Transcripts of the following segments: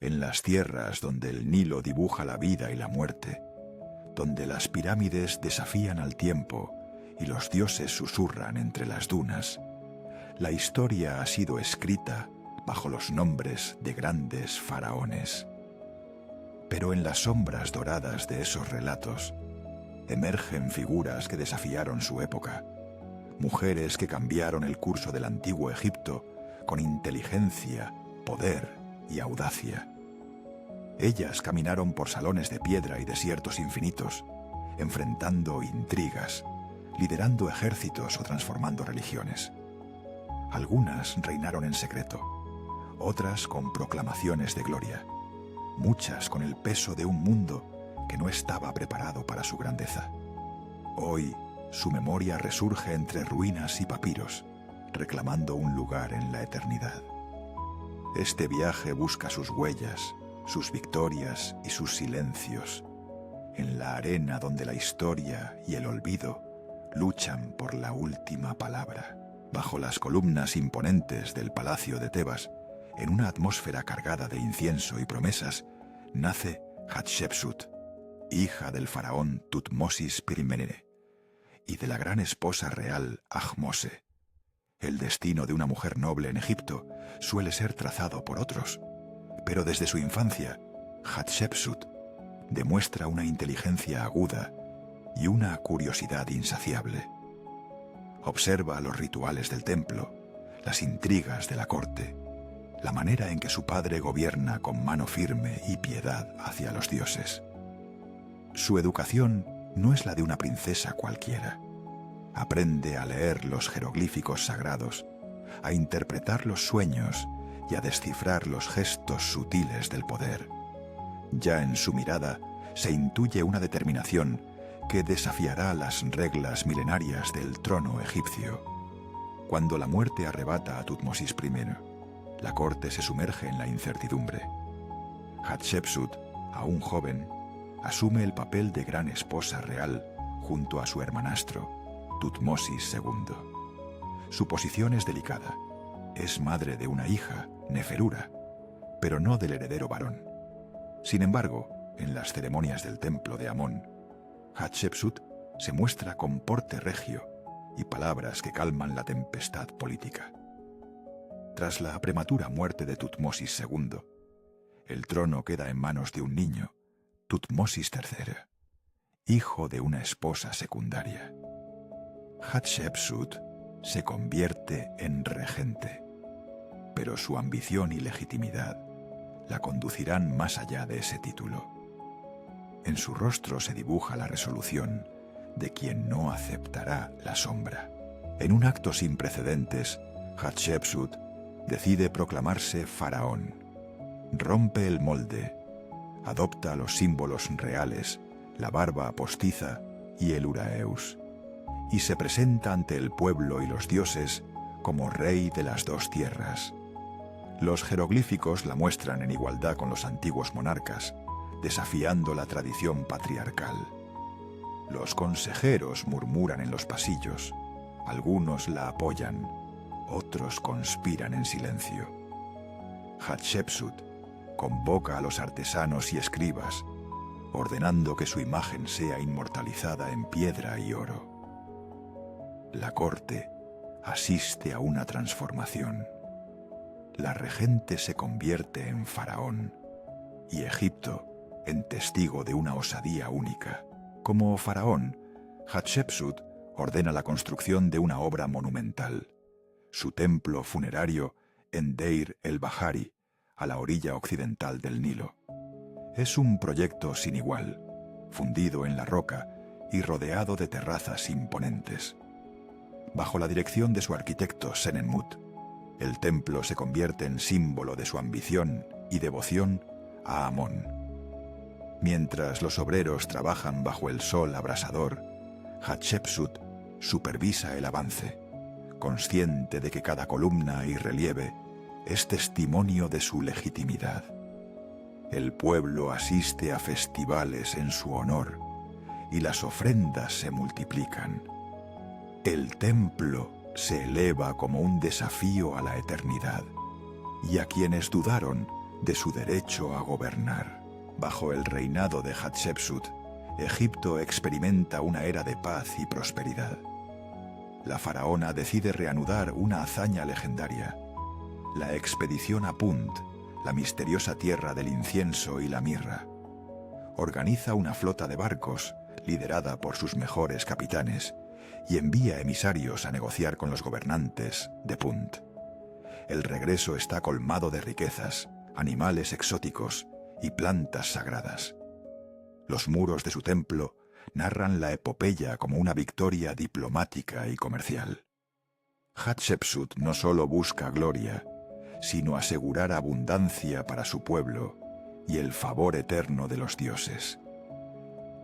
en las tierras donde el Nilo dibuja la vida y la muerte, donde las pirámides desafían al tiempo y los dioses susurran entre las dunas, la historia ha sido escrita bajo los nombres de grandes faraones. Pero en las sombras doradas de esos relatos emergen figuras que desafiaron su época, mujeres que cambiaron el curso del antiguo Egipto con inteligencia, poder y audacia. Ellas caminaron por salones de piedra y desiertos infinitos, enfrentando intrigas, liderando ejércitos o transformando religiones. Algunas reinaron en secreto, otras con proclamaciones de gloria, muchas con el peso de un mundo que no estaba preparado para su grandeza. Hoy, su memoria resurge entre ruinas y papiros, reclamando un lugar en la eternidad. Este viaje busca sus huellas, sus victorias y sus silencios, en la arena donde la historia y el olvido luchan por la última palabra. Bajo las columnas imponentes del Palacio de Tebas, en una atmósfera cargada de incienso y promesas, nace Hatshepsut, hija del faraón Tutmosis I y de la gran esposa real Ahmose. El destino de una mujer noble en Egipto suele ser trazado por otros, pero desde su infancia, Hatshepsut demuestra una inteligencia aguda y una curiosidad insaciable. Observa los rituales del templo, las intrigas de la corte, la manera en que su padre gobierna con mano firme y piedad hacia los dioses. Su educación no es la de una princesa cualquiera. Aprende a leer los jeroglíficos sagrados, a interpretar los sueños y a descifrar los gestos sutiles del poder. Ya en su mirada se intuye una determinación que desafiará las reglas milenarias del trono egipcio. Cuando la muerte arrebata a Tutmosis I, la corte se sumerge en la incertidumbre. Hatshepsut, aún joven, asume el papel de gran esposa real junto a su hermanastro, Tutmosis II. Su posición es delicada. Es madre de una hija, Neferura, pero no del heredero varón. Sin embargo, en las ceremonias del templo de Amón, Hatshepsut se muestra con porte regio y palabras que calman la tempestad política. Tras la prematura muerte de Tutmosis II, el trono queda en manos de un niño, Tutmosis III, hijo de una esposa secundaria. Hatshepsut se convierte en regente, pero su ambición y legitimidad la conducirán más allá de ese título. En su rostro se dibuja la resolución de quien no aceptará la sombra. En un acto sin precedentes, Hatshepsut decide proclamarse faraón. Rompe el molde, adopta los símbolos reales, la barba postiza y el uraeus, y se presenta ante el pueblo y los dioses como rey de las dos tierras. Los jeroglíficos la muestran en igualdad con los antiguos monarcas, desafiando la tradición patriarcal. Los consejeros murmuran en los pasillos, algunos la apoyan, otros conspiran en silencio. Hatshepsut convoca a los artesanos y escribas, ordenando que su imagen sea inmortalizada en piedra y oro. La corte asiste a una transformación. La regente se convierte en faraón y Egipto en testigo de una osadía única. Como faraón, Hatshepsut ordena la construcción de una obra monumental, su templo funerario en Deir el-Bahari, a la orilla occidental del Nilo. Es un proyecto sin igual, fundido en la roca y rodeado de terrazas imponentes. Bajo la dirección de su arquitecto Senenmut, el templo se convierte en símbolo de su ambición y devoción a Amón. Mientras los obreros trabajan bajo el sol abrasador, Hatshepsut supervisa el avance, consciente de que cada columna y relieve es testimonio de su legitimidad. El pueblo asiste a festivales en su honor y las ofrendas se multiplican. El templo se eleva como un desafío a la eternidad, y a quienes dudaron de su derecho a gobernar. Bajo el reinado de Hatshepsut, Egipto experimenta una era de paz y prosperidad. La faraona decide reanudar una hazaña legendaria: la expedición a Punt, la misteriosa tierra del incienso y la mirra. Organiza una flota de barcos, liderada por sus mejores capitanes, y envía emisarios a negociar con los gobernantes de Punt. El regreso está colmado de riquezas, animales exóticos y plantas sagradas. Los muros de su templo narran la epopeya como una victoria diplomática y comercial. Hatshepsut no solo busca gloria, sino asegurar abundancia para su pueblo y el favor eterno de los dioses.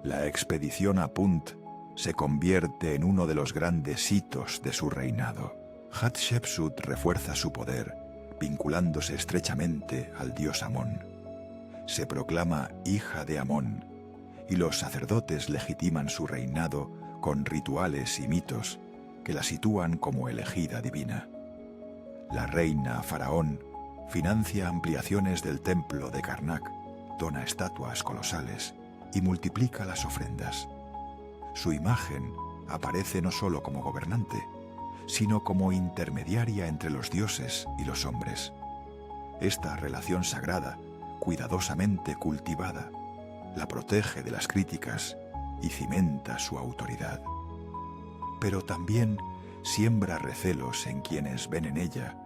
La expedición a Punt se convierte en uno de los grandes hitos de su reinado. Hatshepsut refuerza su poder, vinculándose estrechamente al dios Amón. Se proclama hija de Amón, y los sacerdotes legitiman su reinado con rituales y mitos que la sitúan como elegida divina. La reina faraón financia ampliaciones del templo de Karnak, dona estatuas colosales y multiplica las ofrendas. Su imagen aparece no solo como gobernante, sino como intermediaria entre los dioses y los hombres. Esta relación sagrada, cuidadosamente cultivada, la protege de las críticas y cimenta su autoridad. Pero también siembra recelos en quienes ven en ella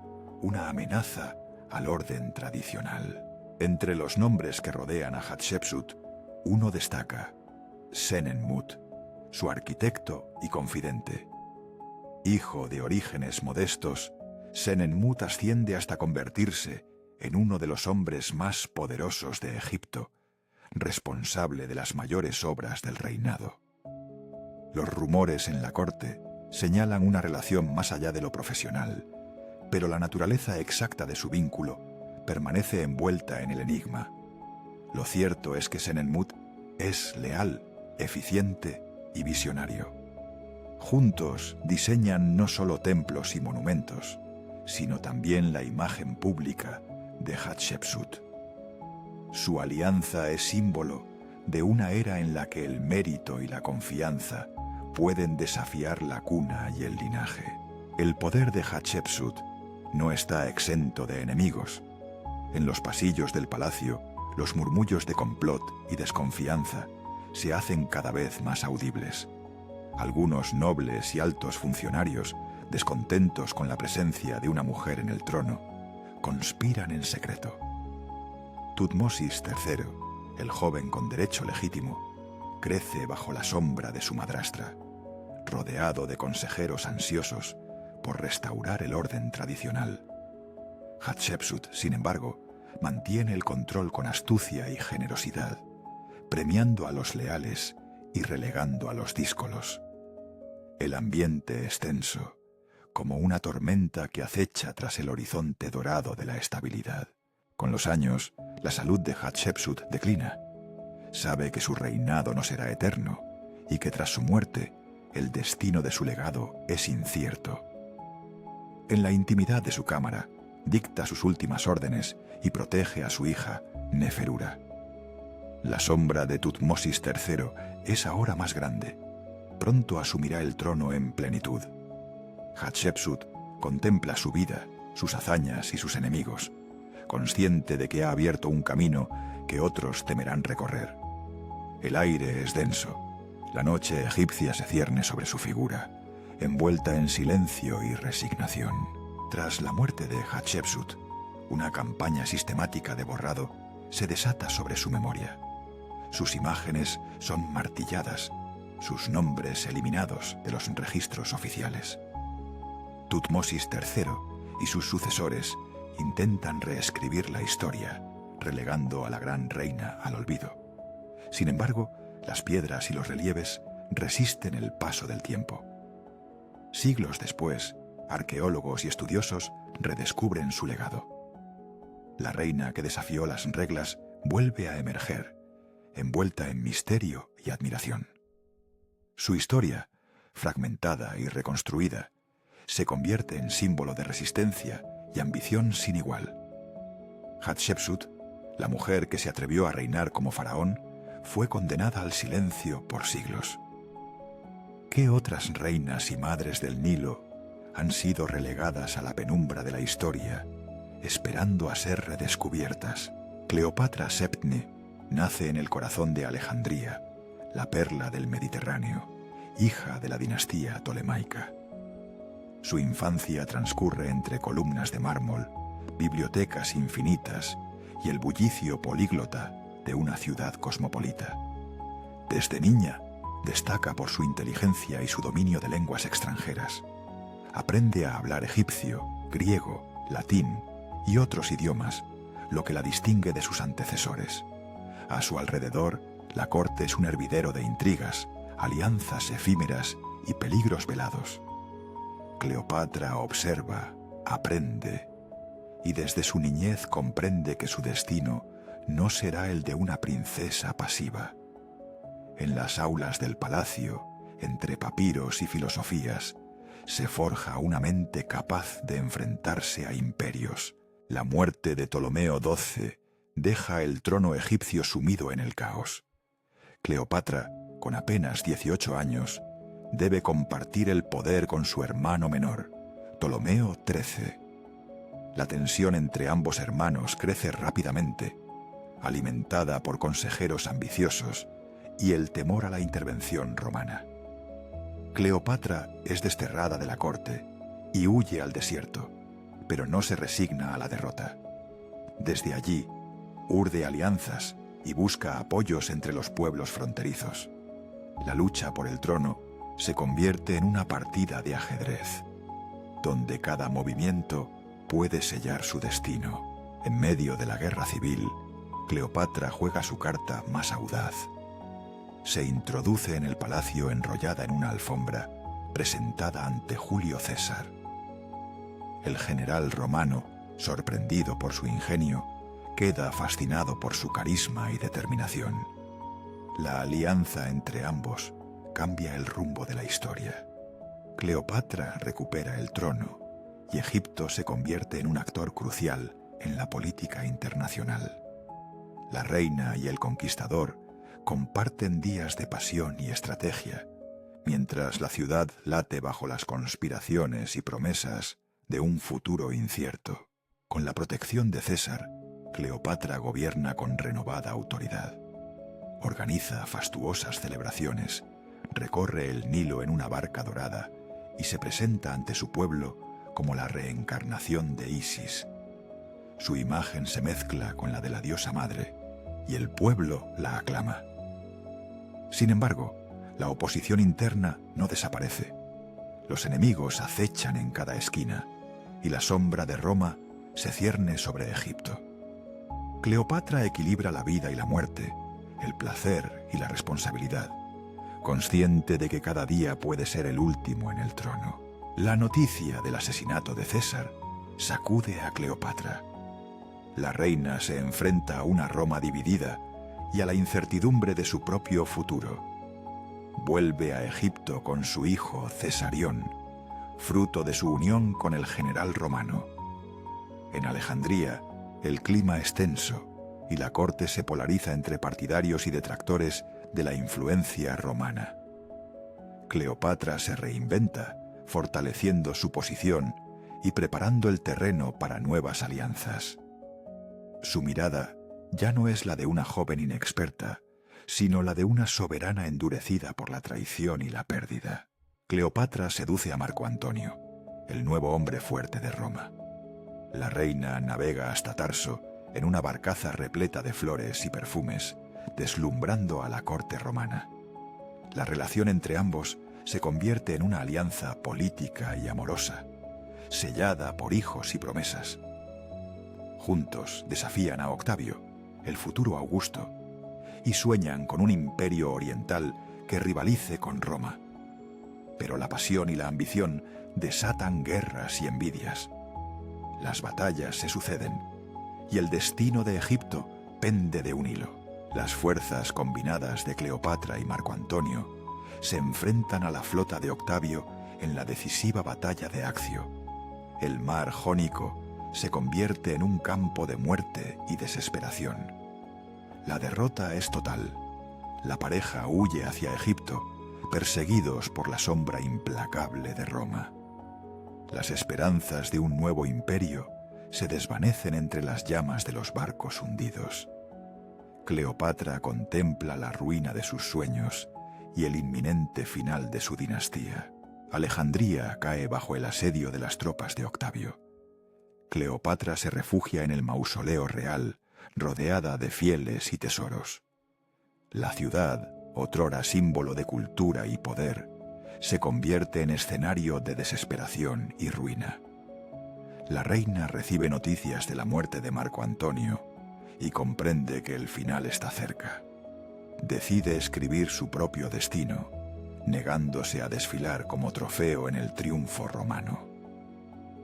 una amenaza al orden tradicional. Entre los nombres que rodean a Hatshepsut, uno destaca: Senenmut, su arquitecto y confidente. Hijo de orígenes modestos, Senenmut asciende hasta convertirse en uno de los hombres más poderosos de Egipto, responsable de las mayores obras del reinado. Los rumores en la corte señalan una relación más allá de lo profesional, pero la naturaleza exacta de su vínculo permanece envuelta en el enigma. Lo cierto es que Senenmut es leal, eficiente y visionario. Juntos diseñan no solo templos y monumentos, sino también la imagen pública de Hatshepsut. Su alianza es símbolo de una era en la que el mérito y la confianza pueden desafiar la cuna y el linaje. El poder de Hatshepsut no está exento de enemigos. En los pasillos del palacio, los murmullos de complot y desconfianza se hacen cada vez más audibles. Algunos nobles y altos funcionarios, descontentos con la presencia de una mujer en el trono, conspiran en secreto. Tutmosis III, el joven con derecho legítimo, crece bajo la sombra de su madrastra, rodeado de consejeros ansiosos por restaurar el orden tradicional. Hatshepsut, sin embargo, mantiene el control con astucia y generosidad, premiando a los leales y relegando a los díscolos. El ambiente es tenso, como una tormenta que acecha tras el horizonte dorado de la estabilidad. Con los años, la salud de Hatshepsut declina. Sabe que su reinado no será eterno y que tras su muerte, el destino de su legado es incierto. En la intimidad de su cámara, dicta sus últimas órdenes y protege a su hija, Neferura. La sombra de Tutmosis III es ahora más grande. Pronto asumirá el trono en plenitud. Hatshepsut contempla su vida, sus hazañas y sus enemigos, consciente de que ha abierto un camino que otros temerán recorrer. El aire es denso. La noche egipcia se cierne sobre su figura, envuelta en silencio y resignación. Tras la muerte de Hatshepsut, una campaña sistemática de borrado se desata sobre su memoria. Sus imágenes son martilladas, sus nombres eliminados de los registros oficiales. Tutmosis III y sus sucesores intentan reescribir la historia, relegando a la gran reina al olvido. Sin embargo, las piedras y los relieves resisten el paso del tiempo. Siglos después, arqueólogos y estudiosos redescubren su legado. La reina que desafió las reglas vuelve a emerger, envuelta en misterio y admiración. Su historia, fragmentada y reconstruida, se convierte en símbolo de resistencia y ambición sin igual. Hatshepsut La mujer que se atrevió a reinar como faraón fue condenada al silencio por siglos. ¿Qué otras reinas y madres del Nilo han sido relegadas a la penumbra de la historia, esperando a ser redescubiertas? Cleopatra Septne nace en el corazón de Alejandría, la perla del Mediterráneo, hija de la dinastía tolemaica. Su infancia transcurre entre columnas de mármol, bibliotecas infinitas y el bullicio políglota de una ciudad cosmopolita. Desde niña, destaca por su inteligencia y su dominio de lenguas extranjeras. Aprende a hablar egipcio, griego, latín y otros idiomas, lo que la distingue de sus antecesores. A su alrededor, la corte es un hervidero de intrigas, alianzas efímeras y peligros velados. Cleopatra observa, aprende, y desde su niñez comprende que su destino no será el de una princesa pasiva. En las aulas del palacio, entre papiros y filosofías, se forja una mente capaz de enfrentarse a imperios. La muerte de Ptolomeo XII deja el trono egipcio sumido en el caos. Cleopatra, con apenas 18 años, debe compartir el poder con su hermano menor, Ptolomeo XIII. La tensión entre ambos hermanos crece rápidamente, alimentada por consejeros ambiciosos y el temor a la intervención romana. Cleopatra es desterrada de la corte y huye al desierto, pero no se resigna a la derrota. Desde allí, urde alianzas y busca apoyos entre los pueblos fronterizos. La lucha por el trono se convierte en una partida de ajedrez, donde cada movimiento puede sellar su destino. En medio de la guerra civil, Cleopatra juega su carta más audaz. Se introduce en el palacio enrollada en una alfombra, presentada ante Julio César. El general romano, sorprendido por su ingenio, queda fascinado por su carisma y determinación. La alianza entre ambos cambia el rumbo de la historia. Cleopatra recupera el trono y Egipto se convierte en un actor crucial en la política internacional. La reina y el conquistador comparten días de pasión y estrategia, mientras la ciudad late bajo las conspiraciones y promesas de un futuro incierto. Con la protección de César, Cleopatra gobierna con renovada autoridad. Organiza fastuosas celebraciones, recorre el Nilo en una barca dorada y se presenta ante su pueblo como la reencarnación de Isis. Su imagen se mezcla con la de la diosa madre y el pueblo la aclama. Sin embargo, la oposición interna no desaparece. Los enemigos acechan en cada esquina y la sombra de Roma se cierne sobre Egipto. Cleopatra equilibra la vida y la muerte, el placer y la responsabilidad, consciente de que cada día puede ser el último en el trono. La noticia del asesinato de César sacude a Cleopatra. La reina se enfrenta a una Roma dividida y a la incertidumbre de su propio futuro. Vuelve a Egipto con su hijo Cesarión, fruto de su unión con el general romano. En Alejandría, el clima es tenso y la corte se polariza entre partidarios y detractores de la influencia romana. Cleopatra se reinventa, fortaleciendo su posición y preparando el terreno para nuevas alianzas. Su mirada ya no es la de una joven inexperta, sino la de una soberana endurecida por la traición y la pérdida. Cleopatra seduce a Marco Antonio, el nuevo hombre fuerte de Roma. La reina navega hasta Tarso en una barcaza repleta de flores y perfumes, deslumbrando a la corte romana. La relación entre ambos se convierte en una alianza política y amorosa, sellada por hijos y promesas. Juntos desafían a Octavio, el futuro Augusto, y sueñan con un imperio oriental que rivalice con Roma. Pero la pasión y la ambición desatan guerras y envidias. Las batallas se suceden, y el destino de Egipto pende de un hilo. Las fuerzas combinadas de Cleopatra y Marco Antonio se enfrentan a la flota de Octavio en la decisiva batalla de Accio. El mar Jónico se convierte en un campo de muerte y desesperación. La derrota es total. La pareja huye hacia Egipto, perseguidos por la sombra implacable de Roma. Las esperanzas de un nuevo imperio se desvanecen entre las llamas de los barcos hundidos. Cleopatra contempla la ruina de sus sueños y el inminente final de su dinastía. Alejandría cae bajo el asedio de las tropas de Octavio. Cleopatra se refugia en el mausoleo real, rodeada de fieles y tesoros. La ciudad, otrora símbolo de cultura y poder, se convierte en escenario de desesperación y ruina. La reina recibe noticias de la muerte de Marco Antonio y comprende que el final está cerca. Decide escribir su propio destino, negándose a desfilar como trofeo en el triunfo romano.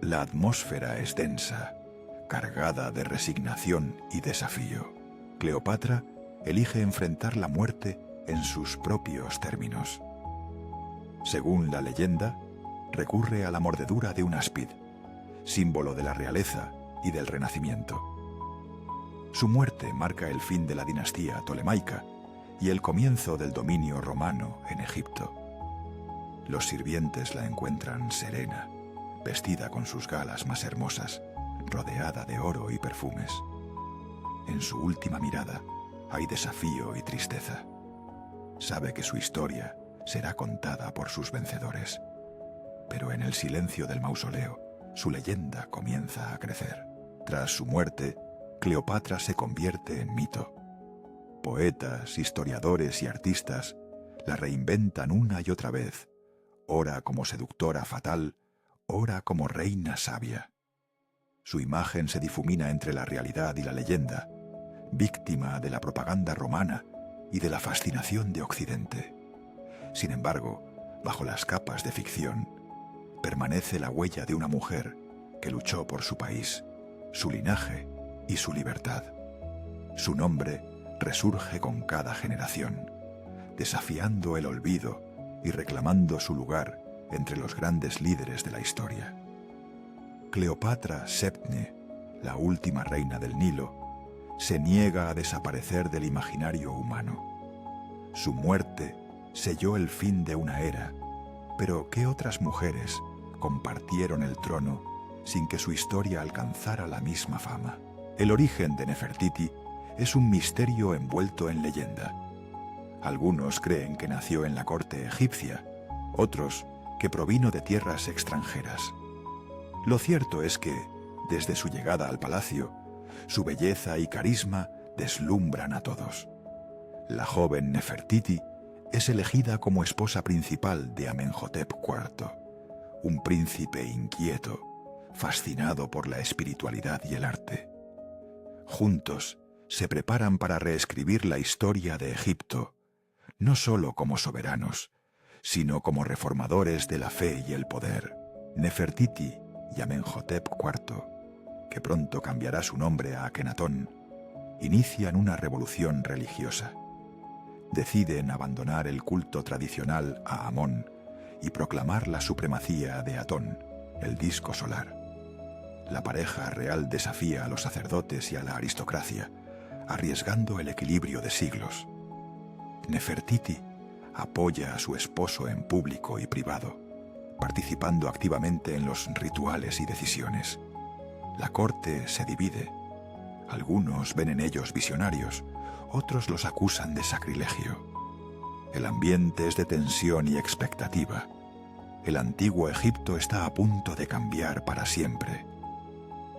La atmósfera es densa, cargada de resignación y desafío. Cleopatra elige enfrentar la muerte en sus propios términos. Según la leyenda, recurre a la mordedura de un áspid, símbolo de la realeza y del renacimiento. Su muerte marca el fin de la dinastía tolemaica y el comienzo del dominio romano en Egipto. Los sirvientes la encuentran serena, vestida con sus galas más hermosas, rodeada de oro y perfumes. En su última mirada hay desafío y tristeza. Sabe que su historia será contada por sus vencedores. Pero en el silencio del mausoleo, su leyenda comienza a crecer. Tras su muerte, Cleopatra se convierte en mito. Poetas, historiadores y artistas la reinventan una y otra vez, ora como seductora fatal, ora como reina sabia. Su imagen se difumina entre la realidad y la leyenda, víctima de la propaganda romana y de la fascinación de Occidente. Sin embargo, bajo las capas de ficción, permanece la huella de una mujer que luchó por su país, su linaje y su libertad. Su nombre resurge con cada generación, desafiando el olvido y reclamando su lugar entre los grandes líderes de la historia. Cleopatra Septne, la última reina del Nilo, se niega a desaparecer del imaginario humano. Su muerte selló el fin de una era, pero ¿qué otras mujeres compartieron el trono sin que su historia alcanzara la misma fama? El origen de Nefertiti es un misterio envuelto en leyenda. Algunos creen que nació en la corte egipcia, otros que provino de tierras extranjeras. Lo cierto es que, desde su llegada al palacio, su belleza y carisma deslumbran a todos. La joven Nefertiti es elegida como esposa principal de Amenhotep IV, un príncipe inquieto, fascinado por la espiritualidad y el arte. Juntos se preparan para reescribir la historia de Egipto, no solo como soberanos, sino como reformadores de la fe y el poder. Nefertiti y Amenhotep IV, que pronto cambiará su nombre a Akenatón, inician una revolución religiosa. Deciden abandonar el culto tradicional a Amón y proclamar la supremacía de Atón, el disco solar. La pareja real desafía a los sacerdotes y a la aristocracia, arriesgando el equilibrio de siglos. Nefertiti apoya a su esposo en público y privado, participando activamente en los rituales y decisiones. La corte se divide. Algunos ven en ellos visionarios, otros los acusan de sacrilegio. El ambiente es de tensión y expectativa. El antiguo Egipto está a punto de cambiar para siempre.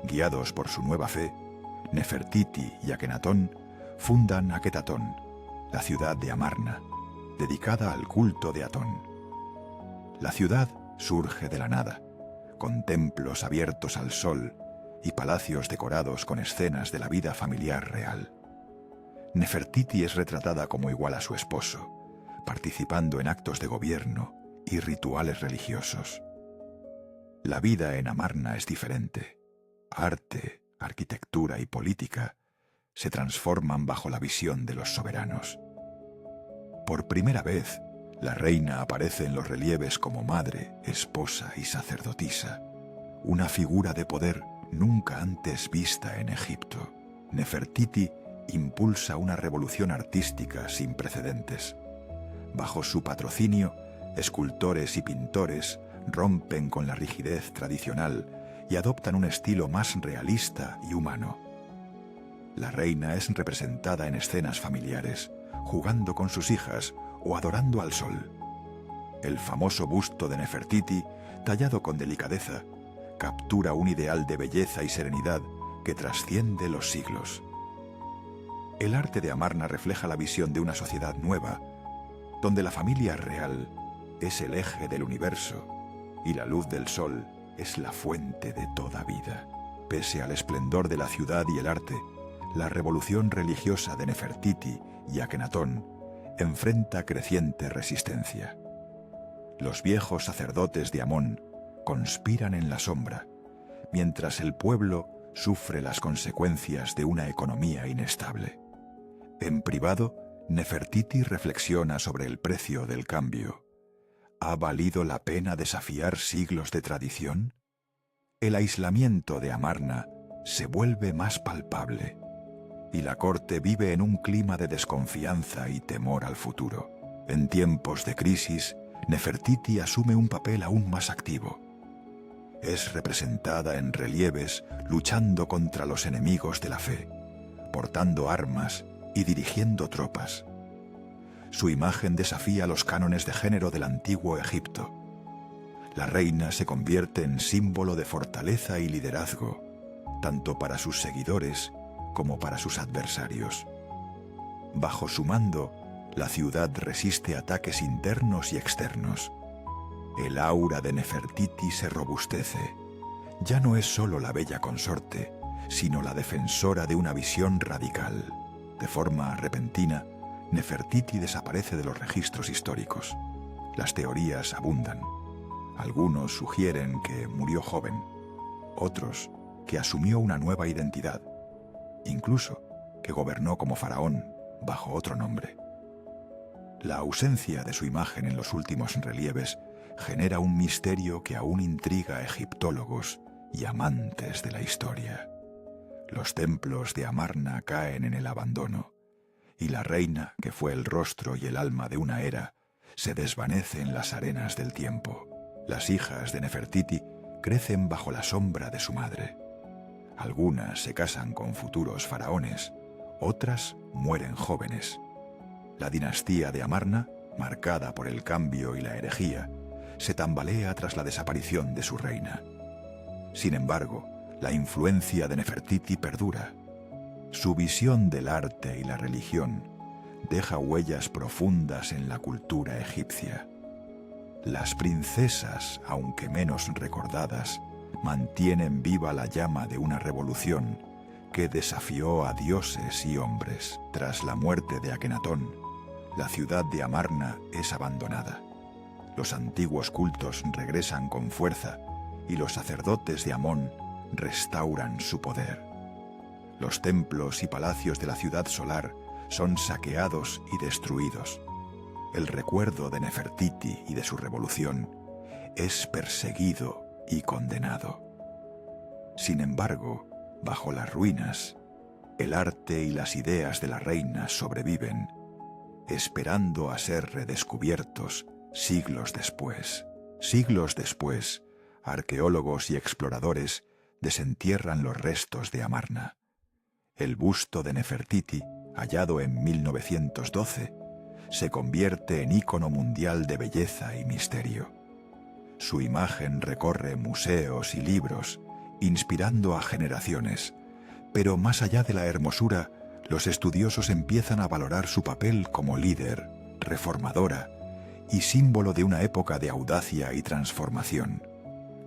Guiados por su nueva fe, Nefertiti y Akenatón fundan Aketatón, la ciudad de Amarna, dedicada al culto de Atón. La ciudad surge de la nada, con templos abiertos al sol y palacios decorados con escenas de la vida familiar real. Nefertiti es retratada como igual a su esposo, participando en actos de gobierno y rituales religiosos. La vida en Amarna es diferente. Arte, arquitectura y política se transforman bajo la visión de los soberanos. Por primera vez, la reina aparece en los relieves como madre, esposa y sacerdotisa, una figura de poder nunca antes vista en Egipto. Nefertiti impulsa una revolución artística sin precedentes. Bajo su patrocinio, escultores y pintores rompen con la rigidez tradicional y adoptan un estilo más realista y humano. La reina es representada en escenas familiares, jugando con sus hijas o adorando al sol. El famoso busto de Nefertiti, tallado con delicadeza, captura un ideal de belleza y serenidad que trasciende los siglos. El arte de Amarna refleja la visión de una sociedad nueva, donde la familia real es el eje del universo y la luz del sol es la fuente de toda vida. Pese al esplendor de la ciudad y el arte, la revolución religiosa de Nefertiti y Akenatón enfrenta creciente resistencia. Los viejos sacerdotes de Amón conspiran en la sombra, mientras el pueblo sufre las consecuencias de una economía inestable. En privado, Nefertiti reflexiona sobre el precio del cambio. ¿Ha valido la pena desafiar siglos de tradición? El aislamiento de Amarna se vuelve más palpable, y la corte vive en un clima de desconfianza y temor al futuro. En tiempos de crisis, Nefertiti asume un papel aún más activo. Es representada en relieves luchando contra los enemigos de la fe, portando armas y dirigiendo tropas. Su imagen desafía los cánones de género del antiguo Egipto. La reina se convierte en símbolo de fortaleza y liderazgo, tanto para sus seguidores como para sus adversarios. Bajo su mando, la ciudad resiste ataques internos y externos. El aura de Nefertiti se robustece. Ya no es solo la bella consorte, sino la defensora de una visión radical. De forma repentina, Nefertiti desaparece de los registros históricos. Las teorías abundan. Algunos sugieren que murió joven, otros que asumió una nueva identidad, incluso que gobernó como faraón bajo otro nombre. La ausencia de su imagen en los últimos relieves genera un misterio que aún intriga a egiptólogos y amantes de la historia. Los templos de Amarna caen en el abandono, y la reina, que fue el rostro y el alma de una era, se desvanece en las arenas del tiempo. Las hijas de Nefertiti crecen bajo la sombra de su madre. Algunas se casan con futuros faraones, otras mueren jóvenes. La dinastía de Amarna, marcada por el cambio y la herejía, se tambalea tras la desaparición de su reina. Sin embargo, la influencia de Nefertiti perdura. Su visión del arte y la religión deja huellas profundas en la cultura egipcia. Las princesas, aunque menos recordadas, mantienen viva la llama de una revolución que desafió a dioses y hombres. Tras la muerte de Akenatón, la ciudad de Amarna es abandonada. Los antiguos cultos regresan con fuerza y los sacerdotes de Amón restauran su poder. Los templos y palacios de la ciudad solar son saqueados y destruidos. El recuerdo de Nefertiti y de su revolución es perseguido y condenado. Sin embargo, bajo las ruinas, el arte y las ideas de la reina sobreviven, esperando a ser redescubiertos siglos después. Siglos después, arqueólogos y exploradores desentierran los restos de Amarna. El busto de Nefertiti, hallado en 1912, se convierte en ícono mundial de belleza y misterio. Su imagen recorre museos y libros, inspirando a generaciones, pero más allá de la hermosura, los estudiosos empiezan a valorar su papel como líder, reformadora y símbolo de una época de audacia y transformación.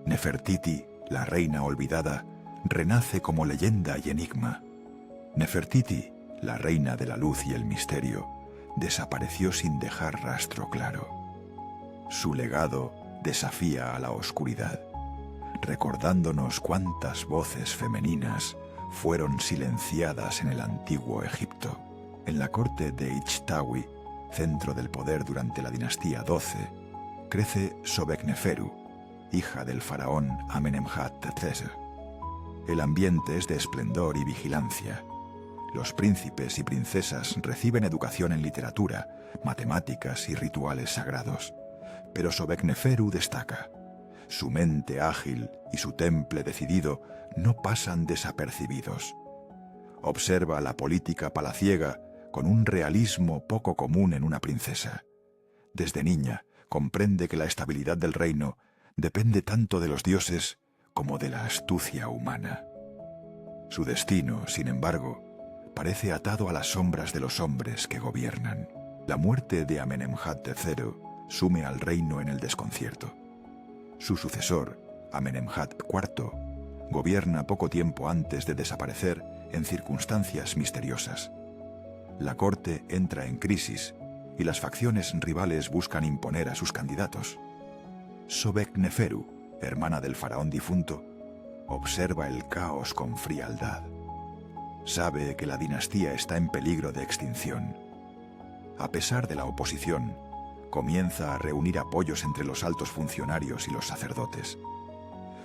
Nefertiti, la reina olvidada, renace como leyenda y enigma. Nefertiti, la reina de la luz y el misterio, desapareció sin dejar rastro claro. Su legado desafía a la oscuridad, recordándonos cuántas voces femeninas fueron silenciadas en el antiguo Egipto. En la corte de Ichtawi, centro del poder durante la dinastía 12, crece Sobekneferu, hija del faraón Amenemhat III. El ambiente es de esplendor y vigilancia. Los príncipes y princesas reciben educación en literatura, matemáticas y rituales sagrados. Pero Sobekneferu destaca. Su mente ágil y su temple decidido no pasan desapercibidos. Observa la política palaciega con un realismo poco común en una princesa. Desde niña comprende que la estabilidad del reino depende tanto de los dioses como de la astucia humana. Su destino, sin embargo, parece atado a las sombras de los hombres que gobiernan. La muerte de Amenemhat III sume al reino en el desconcierto. Su sucesor, Amenemhat IV, gobierna poco tiempo antes de desaparecer en circunstancias misteriosas. La corte entra en crisis y las facciones rivales buscan imponer a sus candidatos. Sobekneferu, hermana del faraón difunto, observa el caos con frialdad. Sabe que la dinastía está en peligro de extinción. A pesar de la oposición, comienza a reunir apoyos entre los altos funcionarios y los sacerdotes.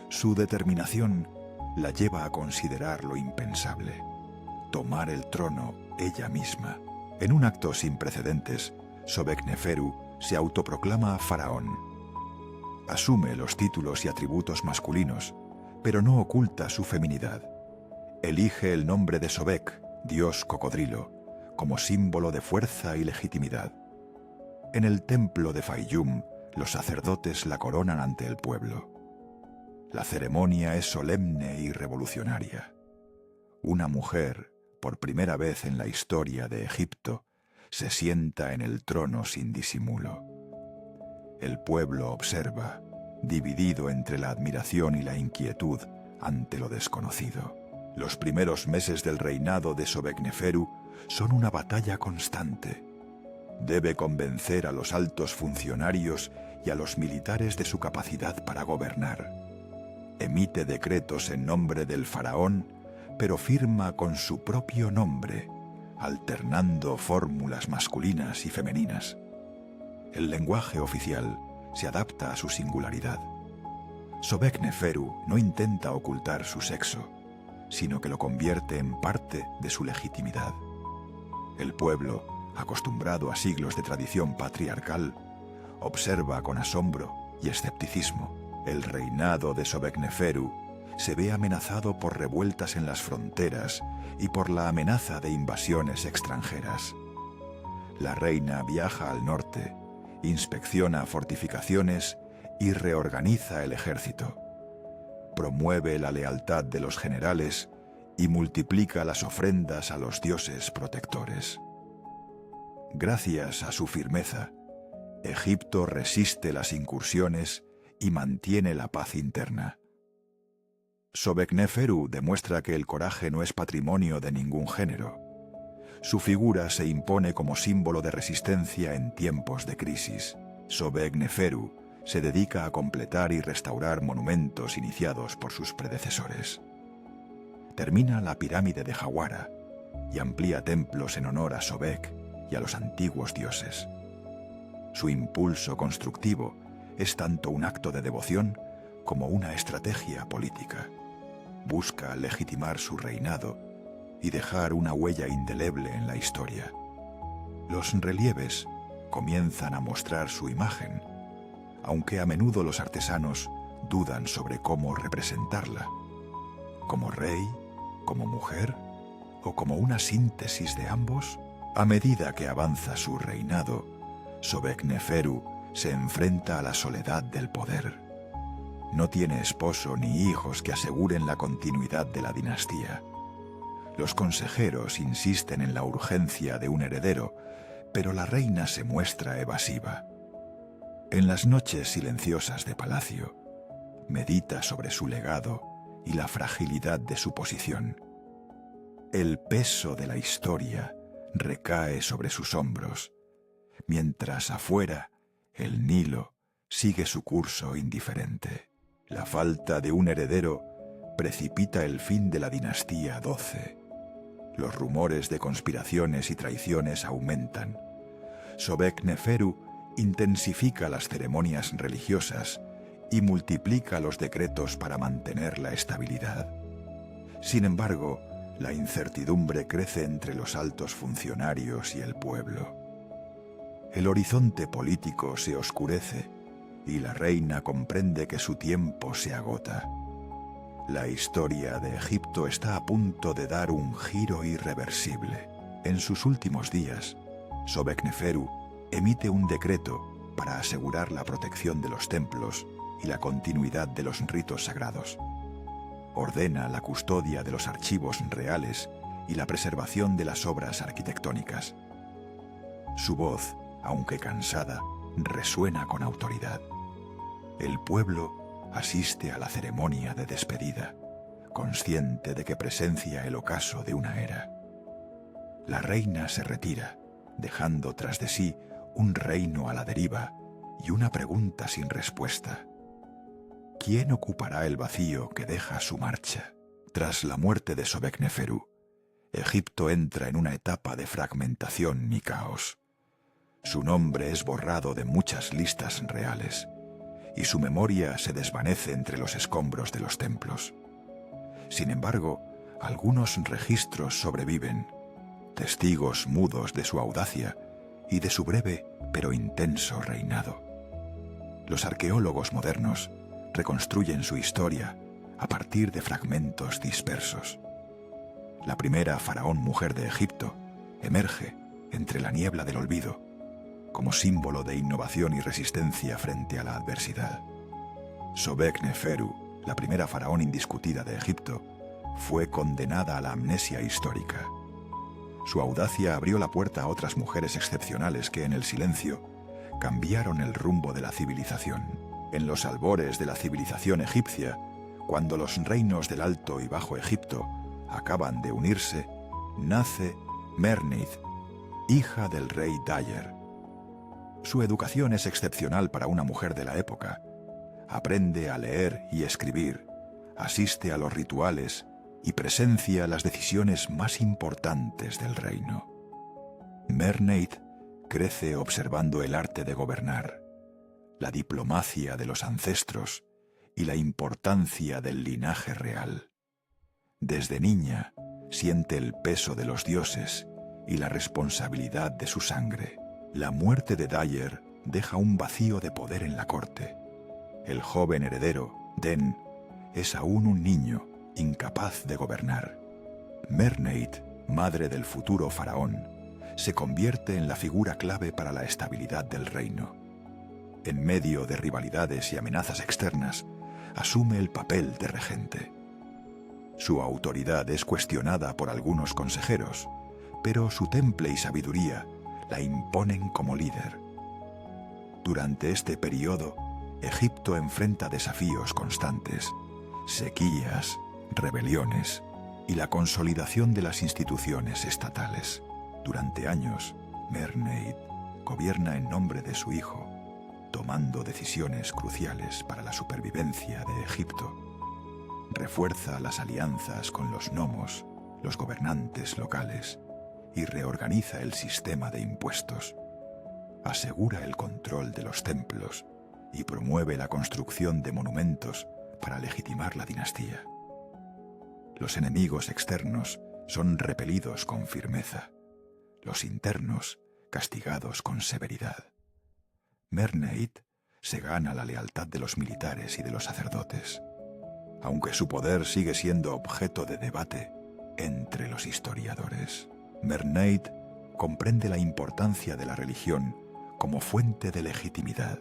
Su determinación la lleva a considerar lo impensable: tomar el trono ella misma. En un acto sin precedentes, Sobekneferu se autoproclama faraón. Asume los títulos y atributos masculinos, pero no oculta su feminidad. Elige el nombre de Sobek, dios cocodrilo, como símbolo de fuerza y legitimidad. En el templo de Fayum, los sacerdotes la coronan ante el pueblo. La ceremonia es solemne y revolucionaria. Una mujer, por primera vez en la historia de Egipto, se sienta en el trono sin disimulo. El pueblo observa, dividido entre la admiración y la inquietud ante lo desconocido. Los primeros meses del reinado de Sobekneferu son una batalla constante. Debe convencer a los altos funcionarios y a los militares de su capacidad para gobernar. Emite decretos en nombre del faraón, pero firma con su propio nombre, alternando fórmulas masculinas y femeninas. El lenguaje oficial se adapta a su singularidad. Sobekneferu no intenta ocultar su sexo, sino que lo convierte en parte de su legitimidad. El pueblo, acostumbrado a siglos de tradición patriarcal, observa con asombro y escepticismo. El reinado de Sobekneferu se ve amenazado por revueltas en las fronteras y por la amenaza de invasiones extranjeras. La reina viaja al norte, inspecciona fortificaciones y reorganiza el ejército. Promueve la lealtad de los generales y multiplica las ofrendas a los dioses protectores. Gracias a su firmeza, Egipto resiste las incursiones y mantiene la paz interna. Sobekneferu demuestra que el coraje no es patrimonio de ningún género. Su figura se impone como símbolo de resistencia en tiempos de crisis. Sobekneferu se dedica a completar y restaurar monumentos iniciados por sus predecesores. Termina la pirámide de Jawara y amplía templos en honor a Sobek y a los antiguos dioses. Su impulso constructivo es tanto un acto de devoción como una estrategia política. Busca legitimar su reinado y dejar una huella indeleble en la historia. Los relieves comienzan a mostrar su imagen, aunque a menudo los artesanos dudan sobre cómo representarla. ¿Como rey, como mujer o como una síntesis de ambos? A medida que avanza su reinado, Sobekneferu se enfrenta a la soledad del poder. No tiene esposo ni hijos que aseguren la continuidad de la dinastía. Los consejeros insisten en la urgencia de un heredero, pero la reina se muestra evasiva. En las noches silenciosas de palacio, medita sobre su legado y la fragilidad de su posición. El peso de la historia recae sobre sus hombros, mientras afuera el Nilo sigue su curso indiferente. La falta de un heredero precipita el fin de la dinastía 12. Los rumores de conspiraciones y traiciones aumentan. Sobekneferu intensifica las ceremonias religiosas y multiplica los decretos para mantener la estabilidad. Sin embargo, la incertidumbre crece entre los altos funcionarios y el pueblo. El horizonte político se oscurece y la reina comprende que su tiempo se agota. La historia de Egipto está a punto de dar un giro irreversible. En sus últimos días, Sobekneferu emite un decreto para asegurar la protección de los templos y la continuidad de los ritos sagrados. Ordena la custodia de los archivos reales y la preservación de las obras arquitectónicas. Su voz, aunque cansada, resuena con autoridad. El pueblo asiste a la ceremonia de despedida, consciente de que presencia el ocaso de una era. La reina se retira, dejando tras de sí un reino a la deriva y una pregunta sin respuesta. ¿Quién ocupará el vacío que deja su marcha? Tras la muerte de Sobekneferu, Egipto entra en una etapa de fragmentación y caos. Su nombre es borrado de muchas listas reales, y su memoria se desvanece entre los escombros de los templos. Sin embargo, algunos registros sobreviven, testigos mudos de su audacia y de su breve pero intenso reinado. Los arqueólogos modernos reconstruyen su historia a partir de fragmentos dispersos. La primera faraón mujer de Egipto emerge entre la niebla del olvido, como símbolo de innovación y resistencia frente a la adversidad. Sobekneferu, la primera faraón indiscutida de Egipto, fue condenada a la amnesia histórica. Su audacia abrió la puerta a otras mujeres excepcionales que, en el silencio, cambiaron el rumbo de la civilización. En los albores de la civilización egipcia, cuando los reinos del Alto y Bajo Egipto acaban de unirse, nace Merneith, hija del rey Dyer. Su educación es excepcional para una mujer de la época. Aprende a leer y escribir, asiste a los rituales y presencia las decisiones más importantes del reino. Merneith crece observando el arte de gobernar, la diplomacia de los ancestros y la importancia del linaje real. Desde niña siente el peso de los dioses y la responsabilidad de su sangre. La muerte de Dyer deja un vacío de poder en la corte. El joven heredero, Den, es aún un niño incapaz de gobernar. Merneith, madre del futuro faraón, se convierte en la figura clave para la estabilidad del reino. En medio de rivalidades y amenazas externas, asume el papel de regente. Su autoridad es cuestionada por algunos consejeros, pero su temple y sabiduría la imponen como líder. Durante este periodo, Egipto enfrenta desafíos constantes, sequías, rebeliones y la consolidación de las instituciones estatales. Durante años, Merneith gobierna en nombre de su hijo, tomando decisiones cruciales para la supervivencia de Egipto. Refuerza las alianzas con los nomos, los gobernantes locales, y reorganiza el sistema de impuestos. Asegura el control de los templos y promueve la construcción de monumentos para legitimar la dinastía. Los enemigos externos son repelidos con firmeza, los internos castigados con severidad. Merneith se gana la lealtad de los militares y de los sacerdotes, aunque su poder sigue siendo objeto de debate entre los historiadores. Merneith comprende la importancia de la religión como fuente de legitimidad.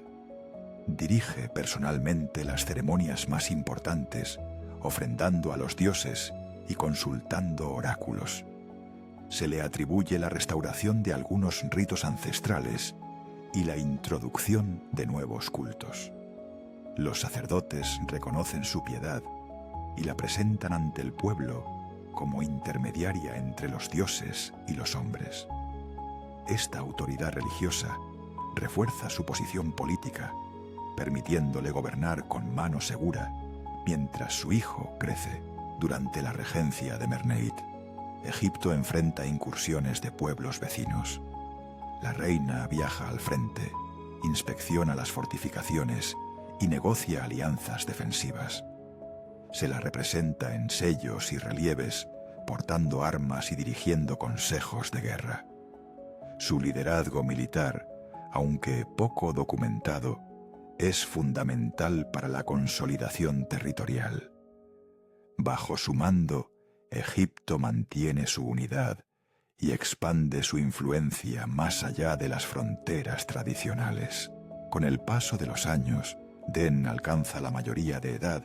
Dirige personalmente las ceremonias más importantes, ofrendando a los dioses y consultando oráculos. Se le atribuye la restauración de algunos ritos ancestrales y la introducción de nuevos cultos. Los sacerdotes reconocen su piedad y la presentan ante el pueblo como intermediaria entre los dioses y los hombres. Esta autoridad religiosa refuerza su posición política, permitiéndole gobernar con mano segura mientras su hijo crece. Durante la regencia de Merneith, Egipto enfrenta incursiones de pueblos vecinos. La reina viaja al frente, inspecciona las fortificaciones y negocia alianzas defensivas. Se la representa en sellos y relieves, portando armas y dirigiendo consejos de guerra. Su liderazgo militar, aunque poco documentado, es fundamental para la consolidación territorial. Bajo su mando, Egipto mantiene su unidad y expande su influencia más allá de las fronteras tradicionales. Con el paso de los años, Den alcanza la mayoría de edad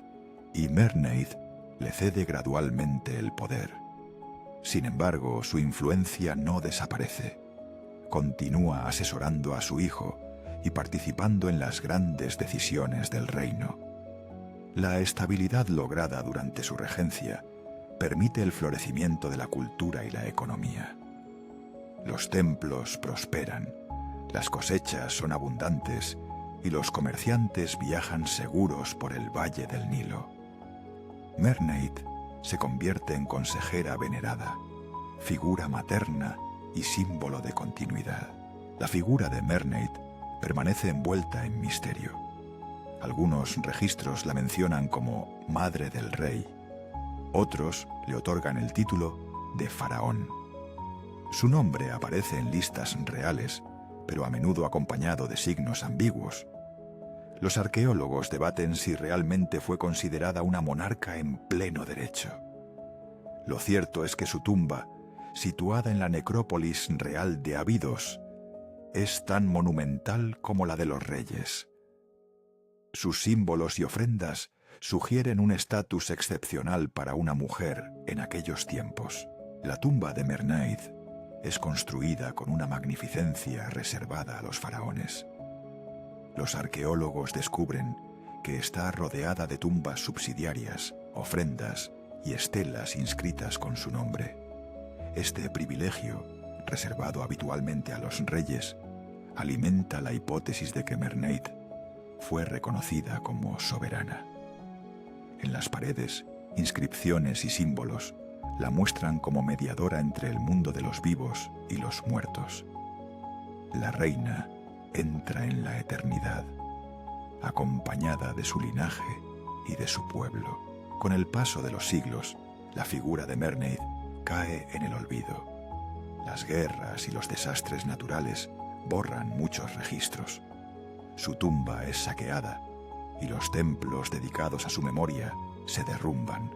y Merneith le cede gradualmente el poder. Sin embargo, su influencia no desaparece. Continúa asesorando a su hijo y participando en las grandes decisiones del reino. La estabilidad lograda durante su regencia permite el florecimiento de la cultura y la economía. Los templos prosperan, las cosechas son abundantes y los comerciantes viajan seguros por el valle del Nilo. Merneith se convierte en consejera venerada, figura materna y símbolo de continuidad. La figura de Merneith permanece envuelta en misterio. Algunos registros la mencionan como Madre del Rey. Otros le otorgan el título de Faraón. Su nombre aparece en listas reales, pero a menudo acompañado de signos ambiguos. Los arqueólogos debaten si realmente fue considerada una monarca en pleno derecho. Lo cierto es que su tumba, situada en la necrópolis real de Abidos, es tan monumental como la de los reyes. Sus símbolos y ofrendas sugieren un estatus excepcional para una mujer en aquellos tiempos. La tumba de Merneith es construida con una magnificencia reservada a los faraones. Los arqueólogos descubren que está rodeada de tumbas subsidiarias, ofrendas y estelas inscritas con su nombre. Este privilegio, reservado habitualmente a los reyes, alimenta la hipótesis de que Merneith fue reconocida como soberana. En las paredes, inscripciones y símbolos la muestran como mediadora entre el mundo de los vivos y los muertos. La reina entra en la eternidad, acompañada de su linaje y de su pueblo. Con el paso de los siglos, la figura de Merneith cae en el olvido. Las guerras y los desastres naturales borran muchos registros. Su tumba es saqueada y los templos dedicados a su memoria se derrumban.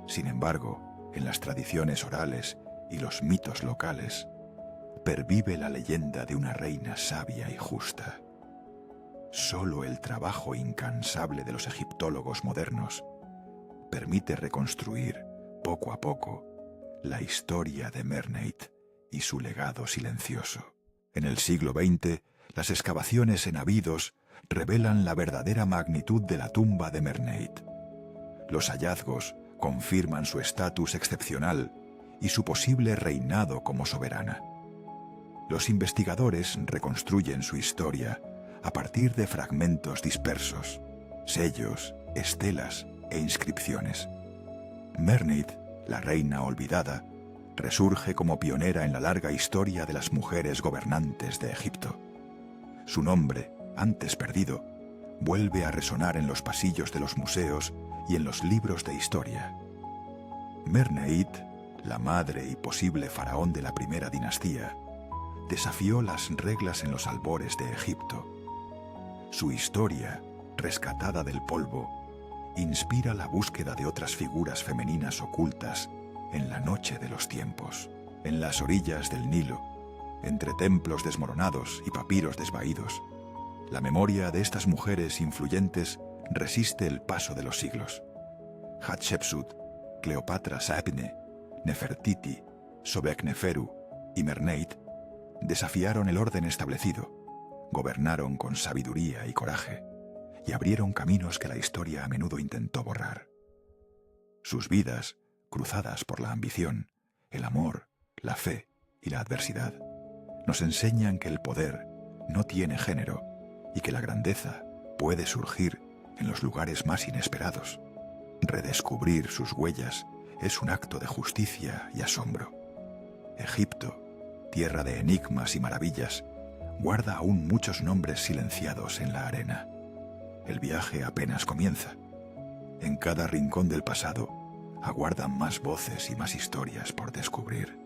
Sin embargo, en las tradiciones orales y los mitos locales, pervive la leyenda de una reina sabia y justa. Solo el trabajo incansable de los egiptólogos modernos permite reconstruir, poco a poco, la historia de Merneith y su legado silencioso. En el siglo XX, las excavaciones en Abidos revelan la verdadera magnitud de la tumba de Merneith. Los hallazgos confirman su estatus excepcional y su posible reinado como soberana. Los investigadores reconstruyen su historia a partir de fragmentos dispersos, sellos, estelas e inscripciones. Merneith, la reina olvidada, resurge como pionera en la larga historia de las mujeres gobernantes de Egipto. Su nombre, antes perdido, vuelve a resonar en los pasillos de los museos y en los libros de historia. Merneith, la madre y posible faraón de la primera dinastía, desafió las reglas en los albores de Egipto. Su historia, rescatada del polvo, inspira la búsqueda de otras figuras femeninas ocultas en la noche de los tiempos. En las orillas del Nilo, entre templos desmoronados y papiros desvaídos, la memoria de estas mujeres influyentes resiste el paso de los siglos. Hatshepsut, Cleopatra Sabne, Nefertiti, Sobekneferu y Merneith desafiaron el orden establecido, gobernaron con sabiduría y coraje y abrieron caminos que la historia a menudo intentó borrar. Sus vidas, cruzadas por la ambición, el amor, la fe y la adversidad, nos enseñan que el poder no tiene género y que la grandeza puede surgir en los lugares más inesperados. Redescubrir sus huellas es un acto de justicia y asombro. Egipto, tierra de enigmas y maravillas, guarda aún muchos nombres silenciados en la arena. El viaje apenas comienza. En cada rincón del pasado aguardan más voces y más historias por descubrir.